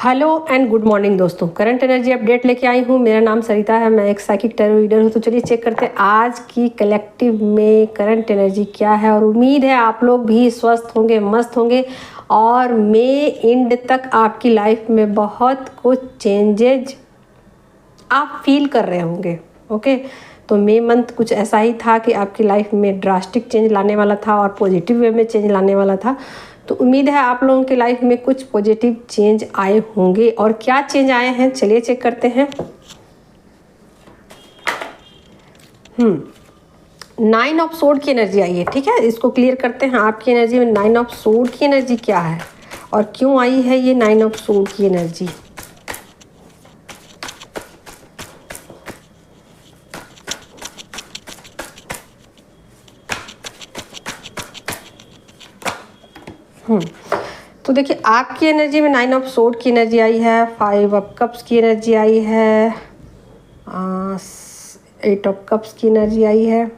Hello and good morning दोस्तों, current energy update लेके आई हूँ। मेरा नाम सरिता है, मैं एक साइकिक टैरो रीडर हूँ। तो चलिए चेक करते हैं आज की कलेक्टिव में करंट एनर्जी क्या है। और उम्मीद है आप लोग भी स्वस्थ होंगे, मस्त होंगे और मई एंड तक आपकी लाइफ में बहुत कुछ चेंजेज आप फील कर रहे होंगे। ओके, तो मई मंथ कुछ ऐसा ही था कि आपकी लाइफ में ड्रास्टिक चेंज लाने वाला था और पॉजिटिव वे में चेंज लाने वाला था। तो उम्मीद है आप लोगों की लाइफ में कुछ पॉजिटिव चेंज आए होंगे। और क्या चेंज आए हैं चलिए चेक करते हैं। 9 ऑफ सोर्ड की एनर्जी आई है। ठीक है, इसको क्लियर करते हैं। आपकी एनर्जी में 9 ऑफ सोर्ड की एनर्जी क्या है और क्यों आई है ये 9 ऑफ सोर्ड की एनर्जी। तो देखिए आपकी एनर्जी में 9 ऑफ सोर्ड की एनर्जी आई है, 5 ऑफ कप्स की एनर्जी आई है, 8 ऑफ कप्स की एनर्जी आई है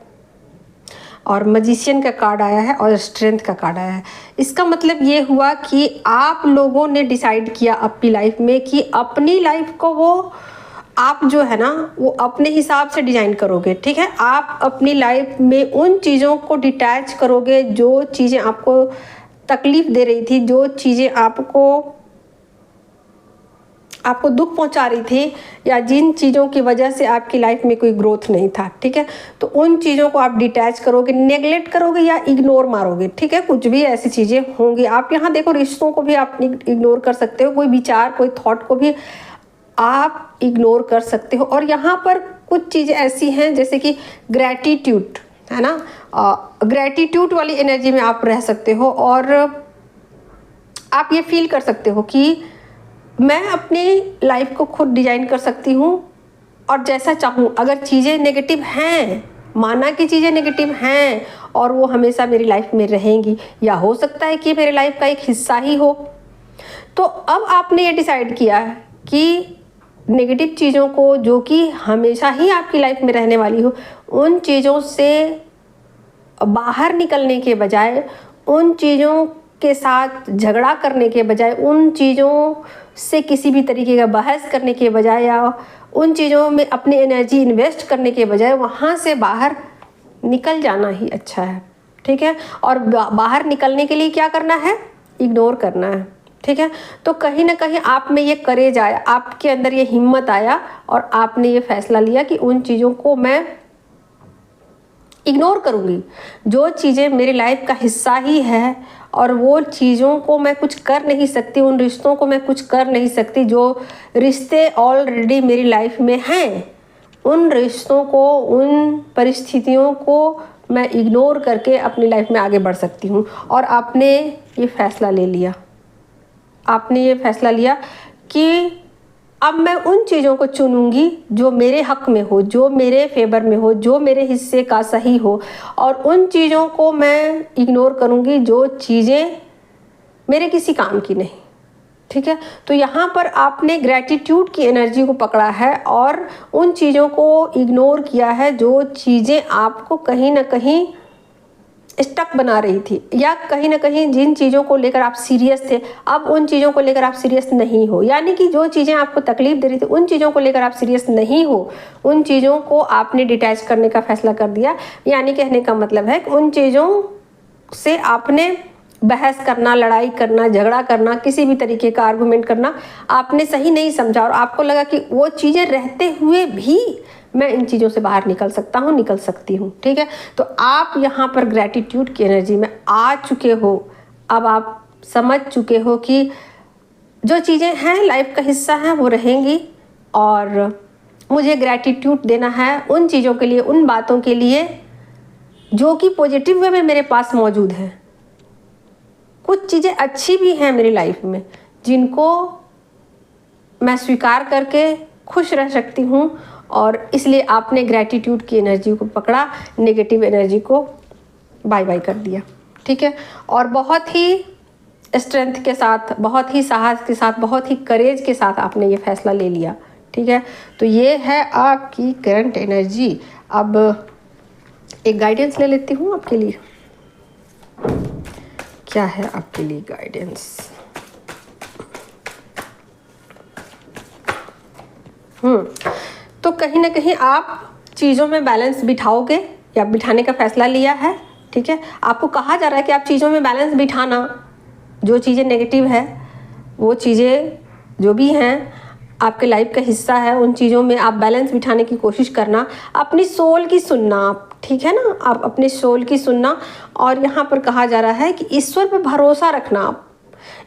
और मैजिशियन का कार्ड आया है और स्ट्रेंथ का कार्ड आया है। इसका मतलब ये हुआ कि आप लोगों ने डिसाइड किया अपनी लाइफ में कि अपनी लाइफ को वो आप जो है ना वो अपने हिसाब से डिजाइन करोगे। ठीक है, आप अपनी लाइफ में उन चीज़ों को डिटैच करोगे जो चीज़ें आपको तकलीफ दे रही थी, जो चीज़ें आपको दुख पहुंचा रही थी या जिन चीज़ों की वजह से आपकी लाइफ में कोई ग्रोथ नहीं था। ठीक है, तो उन चीज़ों को आप डिटैच करोगे, नेगलेक्ट करोगे या इग्नोर मारोगे। ठीक है, कुछ भी ऐसी चीज़ें होंगी। आप यहाँ देखो, रिश्तों को भी आप इग्नोर कर सकते हो, कोई विचार कोई थॉट को भी आप इग्नोर कर सकते हो। और यहाँ पर कुछ चीज़ें ऐसी हैं जैसे कि ग्रैटिट्यूड है ना, ग्रैटिट्यूड वाली एनर्जी में आप रह सकते हो और आप ये फील कर सकते हो कि मैं अपनी लाइफ को खुद डिजाइन कर सकती हूँ और जैसा चाहूँ। अगर चीज़ें नेगेटिव हैं, माना कि चीज़ें नेगेटिव हैं और वो हमेशा मेरी लाइफ में रहेंगी या हो सकता है कि मेरी लाइफ का एक हिस्सा ही हो, तो अब आपने ये डिसाइड किया है कि नेगेटिव चीज़ों को जो कि हमेशा ही आपकी लाइफ में रहने वाली हो, उन चीज़ों से बाहर निकलने के बजाय, उन चीज़ों के साथ झगड़ा करने के बजाय, उन चीज़ों से किसी भी तरीके का बहस करने के बजाय या उन चीज़ों में अपनी एनर्जी इन्वेस्ट करने के बजाय वहाँ से बाहर निकल जाना ही अच्छा है। ठीक है, और बाहर निकलने के लिए क्या करना है, इग्नोर करना है। ठीक है, तो कहीं ना कहीं आप में ये करेज आया, आपके अंदर ये हिम्मत आया और आपने ये फैसला लिया कि उन चीज़ों को मैं इग्नोर करूँगी जो चीज़ें मेरी लाइफ का हिस्सा ही है और वो चीज़ों को मैं कुछ कर नहीं सकती, उन रिश्तों को मैं कुछ कर नहीं सकती जो रिश्ते ऑलरेडी मेरी लाइफ में हैं। उन रिश्तों को, उन परिस्थितियों को मैं इग्नोर करके अपनी लाइफ में आगे बढ़ सकती हूँ। और आपने ये फैसला ले लिया, आपने ये फैसला लिया कि अब मैं उन चीज़ों को चुनूंगी जो मेरे हक में हो, जो मेरे फेवर में हो, जो मेरे हिस्से का सही हो, और उन चीज़ों को मैं इग्नोर करूंगी जो चीज़ें मेरे किसी काम की नहीं। ठीक है, तो यहाँ पर आपने ग्रैटिट्यूड की एनर्जी को पकड़ा है और उन चीज़ों को इग्नोर किया है जो चीज़ें आपको कहीं ना कहीं स्टक बना रही थी, या कहीं ना कहीं जिन चीज़ों को लेकर आप सीरियस थे अब उन चीज़ों को लेकर आप सीरियस नहीं हो। यानी कि जो चीज़ें आपको तकलीफ दे रही थी उन चीज़ों को लेकर आप सीरियस नहीं हो, उन चीज़ों को आपने डिटैच करने का फैसला कर दिया। यानी कहने का मतलब है कि उन चीज़ों से आपने बहस करना, लड़ाई करना, झगड़ा करना, किसी भी तरीके का आर्गूमेंट करना आपने सही नहीं समझा और आपको लगा कि वो चीज़ें रहते हुए भी मैं इन चीज़ों से बाहर निकल सकता हूँ, निकल सकती हूँ। ठीक है, तो आप यहाँ पर ग्रैटिट्यूड की एनर्जी में आ चुके हो। अब आप समझ चुके हो कि जो चीज़ें हैं लाइफ का हिस्सा हैं वो रहेंगी और मुझे ग्रैटिट्यूड देना है उन चीज़ों के लिए, उन बातों के लिए जो कि पॉजिटिव वे में मेरे पास मौजूद हैं। कुछ चीज़ें अच्छी भी हैं मेरी लाइफ में जिनको मैं स्वीकार करके खुश रह सकती हूँ और इसलिए आपने ग्रैटिट्यूड की एनर्जी को पकड़ा, नेगेटिव एनर्जी को बाय बाय कर दिया। ठीक है, और बहुत ही स्ट्रेंथ के साथ, बहुत ही साहस के साथ, बहुत ही करेज के साथ आपने ये फैसला ले लिया। ठीक है, तो ये है आपकी करंट एनर्जी। अब एक गाइडेंस ले लेती हूँ आपके लिए। क्या है आपके लिए गाइडेंस। तो कहीं ना कहीं आप चीज़ों में बैलेंस बिठाओगे या बिठाने का फैसला लिया है। ठीक है, आपको कहा जा रहा है कि आप चीज़ों में बैलेंस बिठाना, जो चीज़ें नेगेटिव है वो चीज़ें जो भी हैं आपके लाइफ का हिस्सा है, उन चीज़ों में आप बैलेंस बिठाने की कोशिश करना, अपनी सोल की सुनना आप, ठीक है ना, आप अपने सोल की सुनना। और यहाँ पर कहा जा रहा है कि ईश्वर पर भरोसा रखना, आप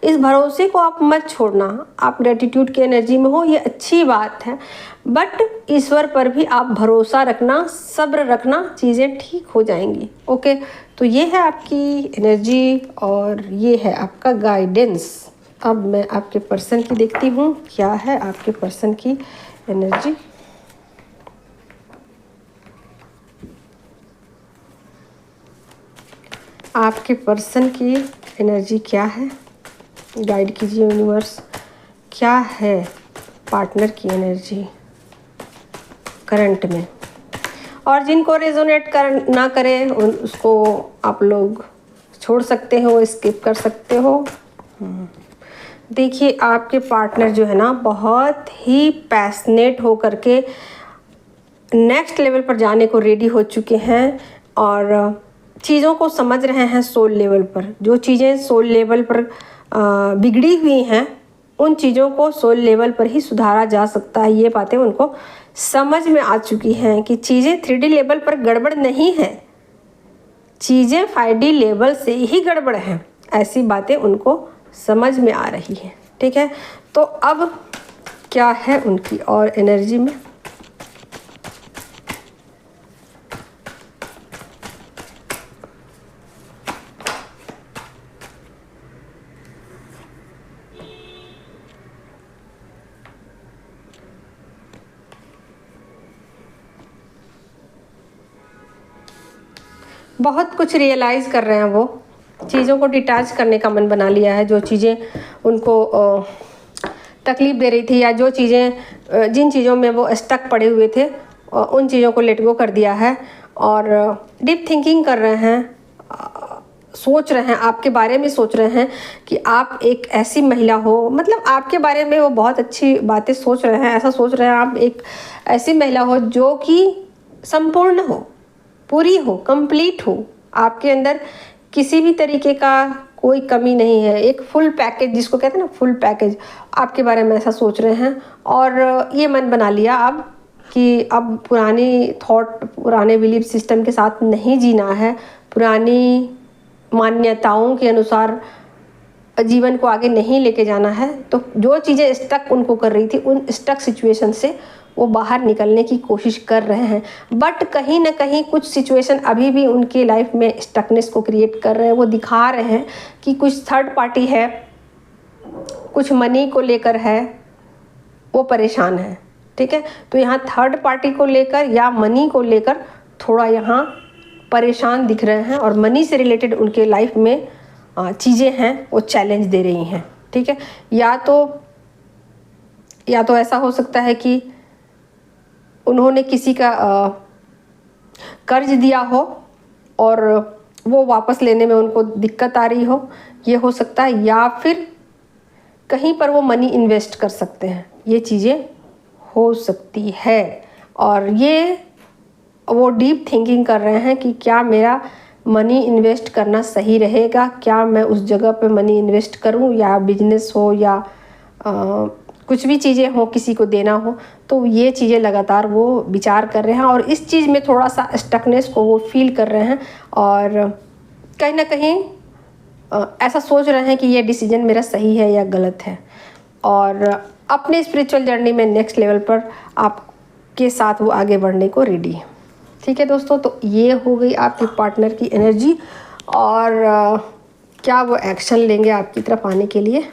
इस भरोसे को आप मत छोड़ना। आप ग्रेटिट्यूड की एनर्जी में हो, ये अच्छी बात है, बट ईश्वर पर भी आप भरोसा रखना, सब्र रखना, चीज़ें ठीक हो जाएंगी। ओके, तो ये है आपकी एनर्जी और ये है आपका गाइडेंस। अब मैं आपके पर्सन की देखती हूँ, क्या है आपके पर्सन की एनर्जी। आपके पर्सन की एनर्जी क्या है, गाइड कीजिए यूनिवर्स। क्या है पार्टनर की एनर्जी करंट में, और जिनको रेजोनेट ना करे उसको आप लोग छोड़ सकते हो, स्किप कर सकते हो। देखिए आपके पार्टनर जो है ना, बहुत ही पैशनेट हो करके नेक्स्ट लेवल पर जाने को रेडी हो चुके हैं और चीज़ों को समझ रहे हैं सोल लेवल पर। जो चीज़ें सोल लेवल पर बिगड़ी हुई हैं, उन चीज़ों को सोल लेवल पर ही सुधारा जा सकता है। ये बातें उनको समझ में आ चुकी हैं कि चीज़ें 3D लेवल पर गड़बड़ नहीं है, चीज़ें 5D लेवल से ही गड़बड़ हैं, ऐसी बातें उनको समझ में आ रही हैं। ठीक है, तो अब क्या है उनकी और एनर्जी में। बहुत कुछ रियलाइज़ कर रहे हैं वो, चीज़ों को डिटैच करने का मन बना लिया है। जो चीज़ें उनको तकलीफ़ दे रही थी या जो चीज़ें जिन चीज़ों में वो स्टक पड़े हुए थे, उन चीज़ों को लेट गो कर दिया है और डीप थिंकिंग कर रहे हैं, सोच रहे हैं, आपके बारे में सोच रहे हैं कि आप एक ऐसी महिला हो, मतलब आपके बारे में वो बहुत अच्छी बातें सोच रहे हैं। ऐसा सोच रहे हैं आप एक ऐसी महिला हो जो कि संपूर्ण हो, पूरी हो, कंप्लीट हो, आपके अंदर किसी भी तरीके का कोई कमी नहीं है, एक फुल पैकेज जिसको कहते हैं ना, फुल पैकेज, आपके बारे में ऐसा सोच रहे हैं। और ये मन बना लिया अब कि अब पुरानी थॉट, पुराने बिलीफ सिस्टम के साथ नहीं जीना है, पुरानी मान्यताओं के अनुसार जीवन को आगे नहीं लेके जाना है। तो जो चीज़ें स्टक उनको कर रही थी, उन स्टक सिचुएशन से वो बाहर निकलने की कोशिश कर रहे हैं, बट कहीं ना कहीं कुछ सिचुएशन अभी भी उनके लाइफ में स्टकनेस को क्रिएट कर रहे हैं। वो दिखा रहे हैं कि कुछ थर्ड पार्टी है, कुछ मनी को लेकर है, वो परेशान है। ठीक है, तो यहाँ थर्ड पार्टी को लेकर या मनी को लेकर थोड़ा यहाँ परेशान दिख रहे हैं और मनी से रिलेटेड उनके लाइफ में चीज़ें हैं, वो चैलेंज दे रही हैं। ठीक है, या तो ऐसा हो सकता है कि उन्होंने किसी का कर्ज दिया हो और वो वापस लेने में उनको दिक्कत आ रही हो, ये हो सकता है, या फिर कहीं पर वो मनी इन्वेस्ट कर सकते हैं, ये चीज़ें हो सकती है। और ये वो डीप थिंकिंग कर रहे हैं कि क्या मेरा मनी इन्वेस्ट करना सही रहेगा, क्या मैं उस जगह पे मनी इन्वेस्ट करूं, या बिजनेस हो या कुछ भी चीज़ें हो, किसी को देना हो, तो ये चीज़ें लगातार वो विचार कर रहे हैं और इस चीज़ में थोड़ा सा स्टकनेस को वो फील कर रहे हैं और कहीं ना कहीं ऐसा सोच रहे हैं कि ये डिसीजन मेरा सही है या गलत है। और अपने स्पिरिचुअल जर्नी में नेक्स्ट लेवल पर आपके साथ वो आगे बढ़ने को रेडी है। ठीक है दोस्तों, तो ये हो गई आपके पार्टनर की एनर्जी और क्या वो एक्शन लेंगे आपकी तरफ आने के लिए।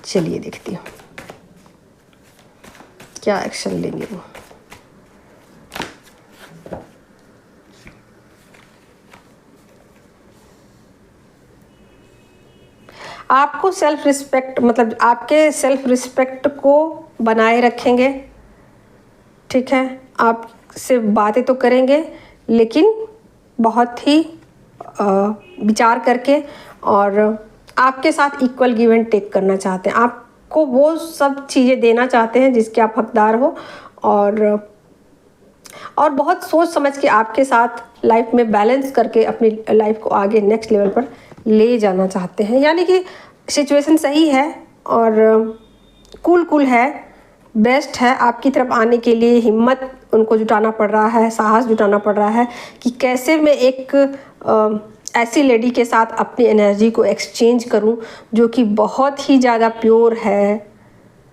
चलिए देखती हूँ क्या एक्शन लेंगे वो। आपको सेल्फ रिस्पेक्ट, मतलब आपके सेल्फ रिस्पेक्ट को बनाए रखेंगे। ठीक है, आपसे बातें तो करेंगे लेकिन बहुत ही विचार करके, और आपके साथ इक्वल गिव एंड टेक करना चाहते हैं। आपको वो सब चीज़ें देना चाहते हैं जिसके आप हकदार हो और बहुत सोच समझ के आपके साथ लाइफ में बैलेंस करके अपनी लाइफ को आगे नेक्स्ट लेवल पर ले जाना चाहते हैं। यानी कि सिचुएशन सही है और कूल है, बेस्ट है। आपकी तरफ आने के लिए हिम्मत उनको जुटाना पड़ रहा है, साहस जुटाना पड़ रहा है कि कैसे मैं एक ऐसी लेडी के साथ अपनी एनर्जी को एक्सचेंज करूं जो कि बहुत ही ज़्यादा प्योर है,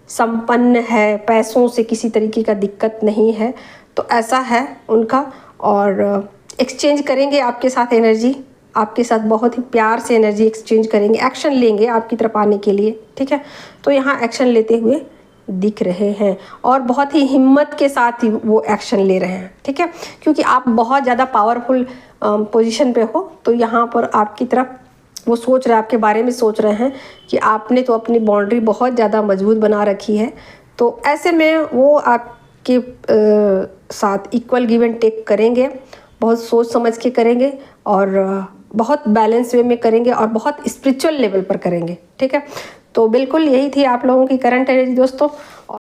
संपन्न है, पैसों से किसी तरीके का दिक्कत नहीं है। तो ऐसा है उनका, और एक्सचेंज करेंगे आपके साथ एनर्जी, आपके साथ बहुत ही प्यार से एनर्जी एक्सचेंज करेंगे, एक्शन लेंगे आपकी तरफ आने के लिए, ठीक है। तो यहाँ एक्शन लेते हुए दिख रहे हैं और बहुत ही हिम्मत के साथ ही वो एक्शन ले रहे हैं, ठीक है, क्योंकि आप बहुत ज़्यादा पावरफुल पोजीशन पे हो। तो यहाँ पर आपकी तरफ वो सोच रहे हैं, आपके बारे में सोच रहे हैं कि आपने तो अपनी बाउंड्री बहुत ज़्यादा मजबूत बना रखी है। तो ऐसे में वो आपके साथ इक्वल गिव एंड टेक करेंगे, बहुत सोच समझ के करेंगे और बहुत बैलेंस वे में करेंगे और बहुत स्पिरिचुअल लेवल पर करेंगे, ठीक है। तो बिल्कुल यही थी आप लोगों की करंट एनर्जी दोस्तों।